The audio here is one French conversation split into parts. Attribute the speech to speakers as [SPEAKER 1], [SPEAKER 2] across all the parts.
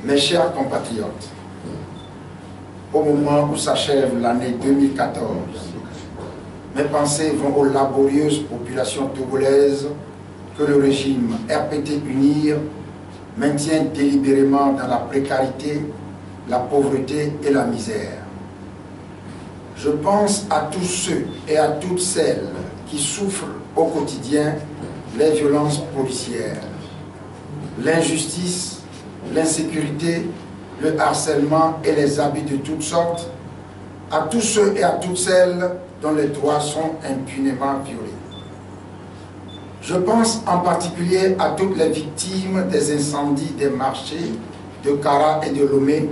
[SPEAKER 1] Mes chers compatriotes, au moment où s'achève l'année 2014, mes pensées vont aux laborieuses populations togolaises que le régime RPT UNIR maintient délibérément dans la précarité, la pauvreté et la misère. Je pense à tous ceux et à toutes celles qui souffrent au quotidien les violences policières, l'injustice, l'insécurité, le harcèlement et les abus de toutes sortes, à tous ceux et à toutes celles dont les droits sont impunément violés. Je pense en particulier à toutes les victimes des incendies des marchés de Kara et de Lomé,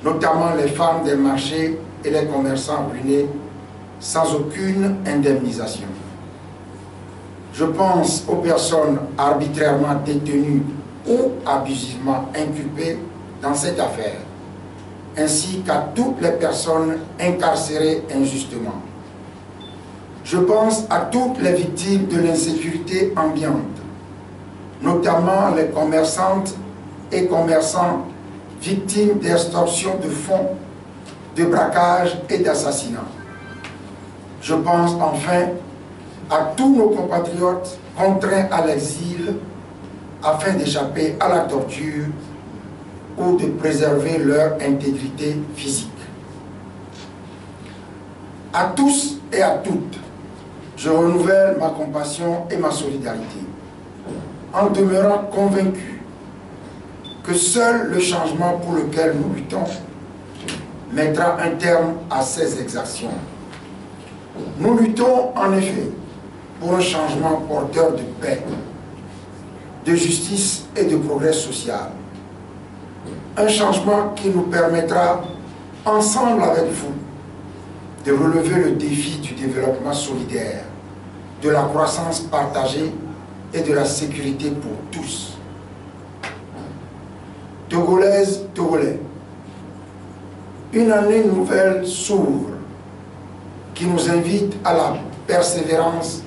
[SPEAKER 1] notamment les femmes des marchés et les commerçants ruinés sans aucune indemnisation. Je pense aux personnes arbitrairement détenues ou abusivement inculpées dans cette affaire, ainsi qu'à toutes les personnes incarcérées injustement. Je pense à toutes les victimes de l'insécurité ambiante, notamment les commerçantes et commerçants victimes d'extorsion de fonds, de braquage et d'assassinat. Je pense enfin à tous nos compatriotes contraints à l'exil afin d'échapper à la torture ou de préserver leur intégrité physique. À tous et à toutes, je renouvelle ma compassion et ma solidarité, en demeurant convaincu que seul le changement pour lequel nous luttons mettra un terme à ces exactions. Nous luttons en effet pour un changement porteur de paix, de justice et de progrès social. Un changement qui nous permettra, ensemble avec vous, de relever le défi du développement solidaire, de la croissance partagée et de la sécurité pour tous. Togolaises, Togolais, une année nouvelle s'ouvre qui nous invite à la persévérance,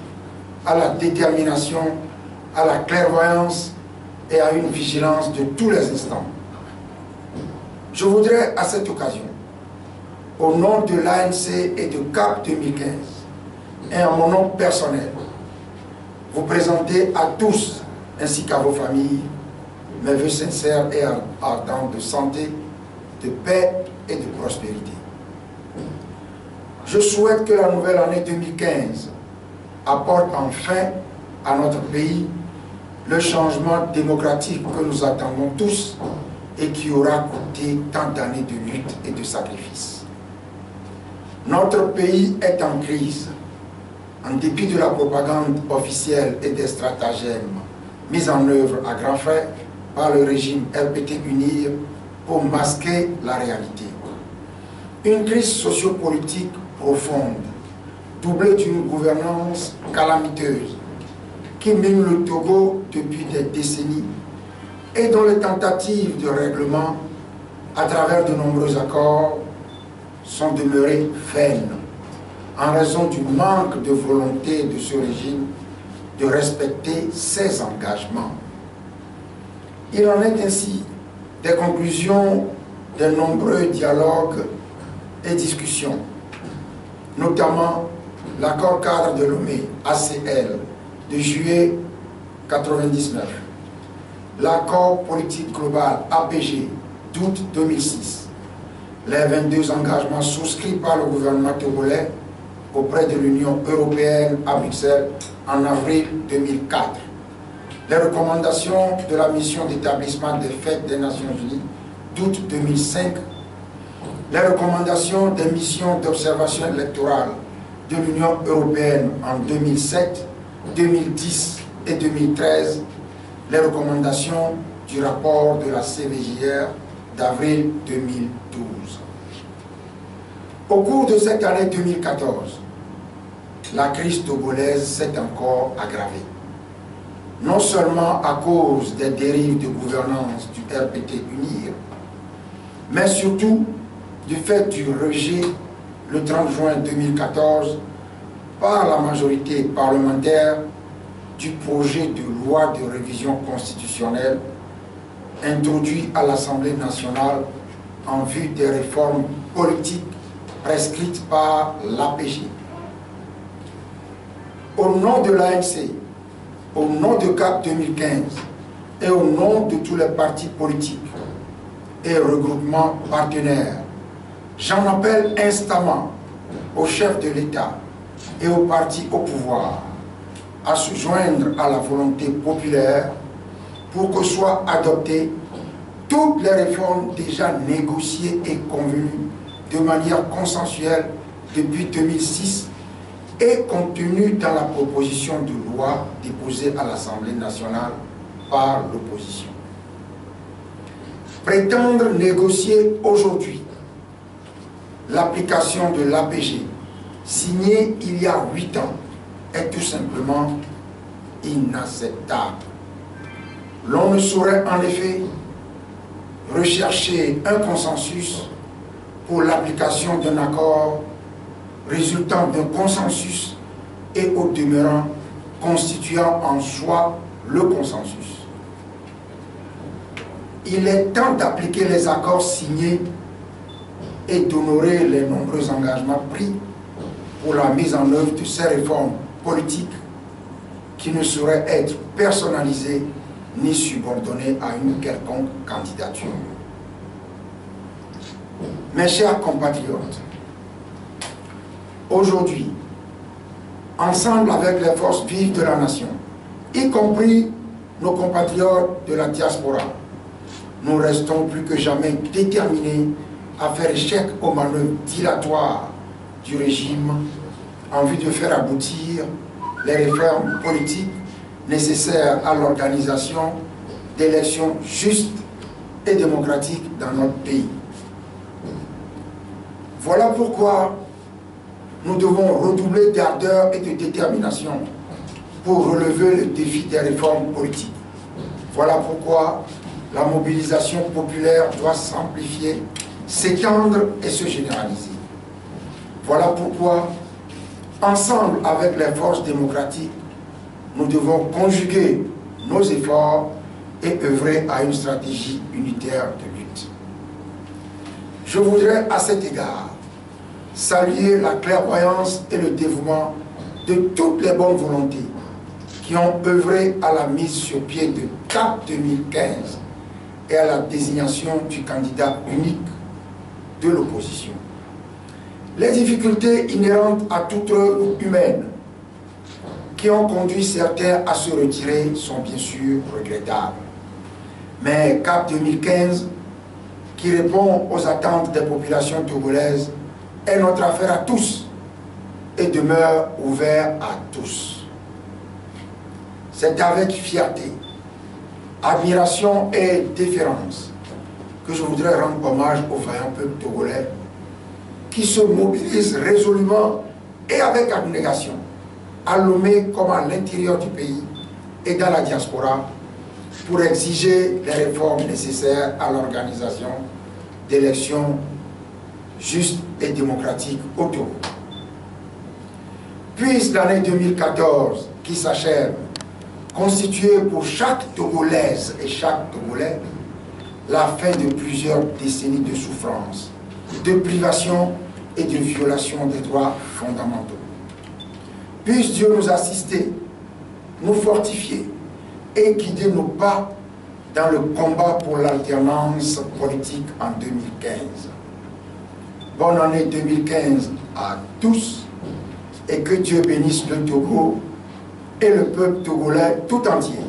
[SPEAKER 1] à la détermination, à la clairvoyance et à une vigilance de tous les instants. Je voudrais à cette occasion, au nom de l'ANC et de CAP 2015, et en mon nom personnel, vous présenter à tous, ainsi qu'à vos familles, mes vœux sincères et ardents de santé, de paix et de prospérité. Je souhaite que la nouvelle année 2015 apporte enfin à notre pays le changement démocratique que nous attendons tous et qui aura coûté tant d'années de lutte et de sacrifices. Notre pays est en crise, en dépit de la propagande officielle et des stratagèmes mis en œuvre à grands frais par le régime RPT UNIR pour masquer la réalité. Une crise sociopolitique profonde, doublée d'une gouvernance calamiteuse, qui mine le Togo depuis des décennies et dont les tentatives de règlement à travers de nombreux accords sont demeurées vaines en raison du manque de volonté de ce régime de respecter ses engagements. Il en est ainsi des conclusions de nombreux dialogues et discussions, notamment l'accord cadre de Lomé, ACL, de juillet 1999, l'accord politique global APG d'août 2006, les 22 engagements souscrits par le gouvernement togolais auprès de l'Union européenne à Bruxelles en avril 2004, les recommandations de la mission d'établissement des fêtes des Nations Unies d'août 2005, les recommandations des missions d'observation électorale de l'Union européenne en 2007, 2010 et 2013, les recommandations du rapport de la CVJR d'avril 2012. Au cours de cette année 2014, la crise togolaise s'est encore aggravée. Non seulement à cause des dérives de gouvernance du RPT UNIR, mais surtout du fait du rejet le 30 juin 2014 par la majorité parlementaire du projet de loi de révision constitutionnelle introduit à l'Assemblée nationale en vue des réformes politiques prescrites par l'APG. Au nom de l'ANC, au nom de CAP 2015 et au nom de tous les partis politiques et regroupements partenaires, j'en appelle instamment au chef de l'État et aux partis au pouvoir à se joindre à la volonté populaire pour que soient adoptées toutes les réformes déjà négociées et convenues de manière consensuelle depuis 2006 et contenues dans la proposition de loi déposée à l'Assemblée nationale par l'opposition. Prétendre négocier aujourd'hui l'application de l'APG signée il y a 8 ans est tout simplement inacceptable. L'on ne saurait en effet rechercher un consensus pour l'application d'un accord résultant d'un consensus et au demeurant constituant en soi le consensus. Il est temps d'appliquer les accords signés et d'honorer les nombreux engagements pris pour la mise en œuvre de ces réformes politiques qui ne sauraient être personnalisées ni subordonnées à une quelconque candidature. Mes chers compatriotes, aujourd'hui, ensemble avec les forces vives de la nation, y compris nos compatriotes de la diaspora, nous restons plus que jamais déterminés à faire échec aux manœuvres dilatoires du régime en vue de faire aboutir les réformes politiques nécessaires à l'organisation d'élections justes et démocratiques dans notre pays. Voilà pourquoi nous devons redoubler d'ardeur et de détermination pour relever le défi des réformes politiques. Voilà pourquoi la mobilisation populaire doit s'amplifier, s'étendre et se généraliser. Voilà pourquoi, ensemble avec les forces démocratiques, nous devons conjuguer nos efforts et œuvrer à une stratégie unitaire de lutte. Je voudrais à cet égard saluer la clairvoyance et le dévouement de toutes les bonnes volontés qui ont œuvré à la mise sur pied de CAP 2015 et à la désignation du candidat unique de l'opposition. Les difficultés inhérentes à toute œuvre humaine qui ont conduit certains à se retirer sont bien sûr regrettables. Mais CAP 2015, qui répond aux attentes des populations togolaises, est notre affaire à tous et demeure ouvert à tous. C'est avec fierté, admiration et déférence que je voudrais rendre hommage au vaillant peuple togolais qui se mobilise résolument et avec abnégation à Lomé comme à l'intérieur du pays et dans la diaspora pour exiger les réformes nécessaires à l'organisation d'élections justes et démocratiques au Togo. Puisse l'année 2014 qui s'achève constituer pour chaque Togolaise et chaque Togolais la fin de plusieurs décennies de souffrance, de privation et de violation des droits fondamentaux. Puisse Dieu nous assister, nous fortifier et guider nos pas dans le combat pour l'alternance politique en 2015. Bonne année 2015 à tous et que Dieu bénisse le Togo et le peuple togolais tout entier.